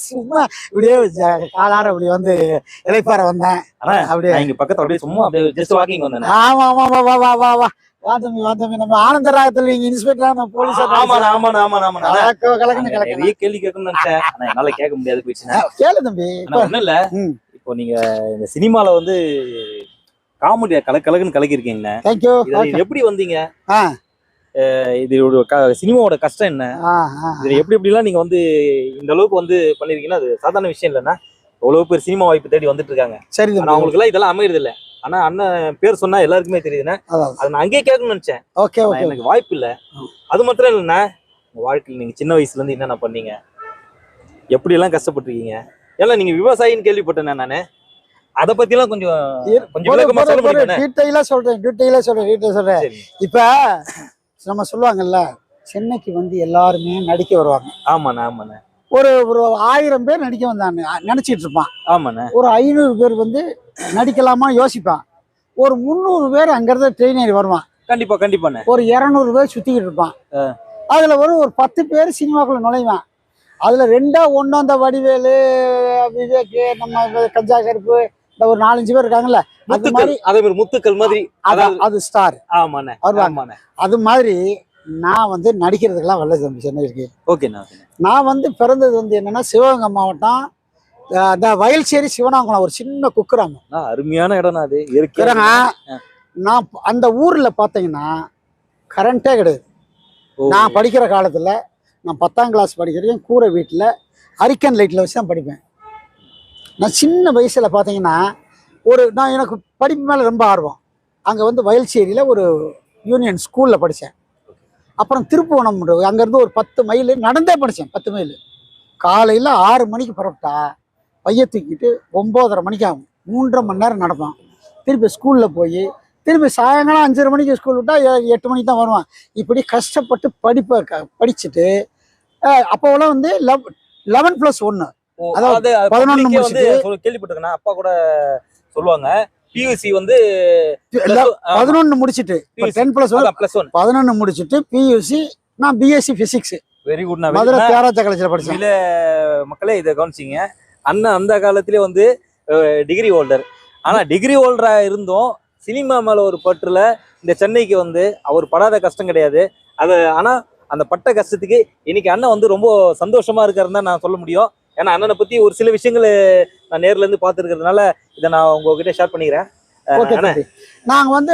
சும்மா இப்படியே காலார இப்படி வந்து இளைப்பாற வந்தேன். அப்படியே இங்க பக்கத்துல அப்படியே சும்மா அப்படியே ஜஸ்ட் வாக்கிங் வந்தேன். ஆமா ஆமா வா வா வா வா வா வா தம்பி வா தம்பி. நம்ம ஆனந்தராகத்துல நீங்க இன்ஸ்பெக்டர் நான் போலீஸ். ஆமா ஆமா ஆமா ஆமா. கலக்கணும் நிறைய கேள்வி கேட்கணும்னு நினைச்சேன். ஆனா என்னால கேட்க முடியாது போயிடுச்சுன்னா. கேளு தம்பி. ஒண்ணும் இல்ல, இப்போ நீங்க இந்த சினிமால வந்து காமெடியா கலக்குன்னு கலக்கிருக்கீங்க. தேங்க்யூ. எப்படி வந்தீங்க? இது சினிமாவோட கஷ்டம் என்ன? இதுல எப்படி எப்படிலாம் நீங்க வந்து இந்த அளவுக்கு வந்து பண்ணிருக்கீங்கன்னா அது சாதாரண விஷயம் இல்லைன்னா எவ்வளவு பேர் சினிமா வாய்ப்பு தேடி வந்துட்டு இருக்காங்க. சரி, அவங்களுக்கு எல்லாம் இதெல்லாம் அமையறது இல்ல. ஆனா அண்ணன் பேர் சொன்னா எல்லாருக்குமே தெரியுதுன்னா அதை நான் அங்கேயே கேட்கணும்னு நினைச்சேன். எனக்கு வாய்ப்பு இல்ல. அது மாத்திரம் இல்லைன்னா உங்க வாழ்க்கையில் நீங்க சின்ன வயசுல இருந்து என்னென்ன பண்ணீங்க, எப்படி எல்லாம் கஷ்டப்பட்டிருக்கீங்க? ஏன்னா நீங்க விவசாயின்னு கேள்விப்பட்டேன் நானு. அத பத்தி எல்லாம் கொஞ்சம் டீட்டெயிலா சொல்றேன். இப்ப நம்ம சொல்லுவாங்கல்ல, சென்னைக்கு வந்து எல்லாருமே நடிக்க வருவாங்க. ஆமாண்ணா ஆமாண்ணா. ஒரு 1000 பேர் நடிக்க வந்தாங்க நினைச்சிட்டு இருப்பான். ஆமாண்ணா. ஒரு 500 பேர் வந்து நடிக்கலாமா யோசிப்பான். ஒரு 300 பேர் அங்கிருந்து ட்ரெயின் ஏறி வருவான். கண்டிப்பா கண்டிப்பாண்ணே. ஒரு 200 பேர் சுத்திக்கிட்டு இருப்பான். அதுல ஒரு 10 பேர் சினிமாக்குள்ள நுழைவான். அதுல 2 1 அந்த வடிவேலு, விவேக், நம்ம கஞ்சா கருப்பு, இந்த ஒரு 4-5 பேர் இருக்காங்கல்ல, அது மாதிரி அதே மாதிரி முத்துக்கள் மாதிரி அது ஸ்டார். ஆமாண்ணே வருவாங்க. அது மாதிரி நான் வந்து நடிக்கிறதுக்கெல்லாம் வரல தம்பி சென்னைக்கு. ஓகேண்ணா. நான் வந்து பிறந்தது வந்து என்னன்னா சிவகங்கை மாவட்டம், இந்த வயல்சேரி சிவனாங்குளம், ஒரு சின்ன குக்கிராமம். அருமையான இடம் அது. நான் அந்த ஊர்ல பாத்தீங்கன்னா கரண்டே கிடையாது. நான் படிக்கிற காலத்துல நான் 10ஆம் கிளாஸ் படிக்கிறேன். கூரை வீட்டுல அரிக்கன் லைட்ல வச்சு தான் படிப்பேன். நான் சின்ன வயசுல பாத்தீங்கன்னா நான் எனக்கு படிப்பு மேல ரொம்ப ஆர்வம். அங்க வந்து வயல்சேரியில ஒரு யூனியன் ஸ்கூல்ல படித்தேன். அப்புறம் திருப்புவனம், அங்கேருந்து ஒரு 10 மைல் நடந்தே படித்தேன். 10 மைல். காலையில் 6 மணிக்கு புறப்பட்டா பைய தூக்கிட்டு 9:30 மணிக்கு ஆகும். 3.5 மணி நேரம் நடப்பான். திருப்பி ஸ்கூலில் போய் திருப்பி சாயங்காலம் 5:30 மணிக்கு ஸ்கூல் விட்டால் 8 மணிக்கு தான் வருவான். இப்படி கஷ்டப்பட்டு படிச்சுட்டு அப்போலாம் வந்து 11+1, அதாவது 11 கேள்விப்பட்டிருக்கேன். அப்பா கூட சொல்லுவாங்க பியூசி வந்து 11 முடிச்சிட்டு 10+1 11 முடிச்சிட்டு பியூசி நான் BSc physics. Very good. Madurai Thiagaraja காலேஜ்ல படிச்சேன். இல்ல மக்களே இதை கவனிச்சிங்க. அண்ணன் அந்த காலத்திலே வந்து டிகிரி ஹோல்டர். ஆனா டிகிரி ஹோல்டரா இருந்தும் சினிமா மேல ஒரு பற்றுல இந்த சென்னைக்கு வந்து அவர் படாத கஷ்டம் கிடையாது. ஆனா அந்த பட்ட கஷ்டத்துக்கு இன்னைக்கு அண்ணன் வந்து ரொம்ப சந்தோஷமா இருக்காருன்னு தான் நான் சொல்ல முடியும். ஏன்னா அண்ணனை பத்தி ஒரு சில விஷயங்கள் நான் நேர்ல இருந்து பார்த்துருக்கிறதுனால இதை நான் உங்ககிட்ட ஷேர் பண்ணிக்கிறேன். நாங்க வந்து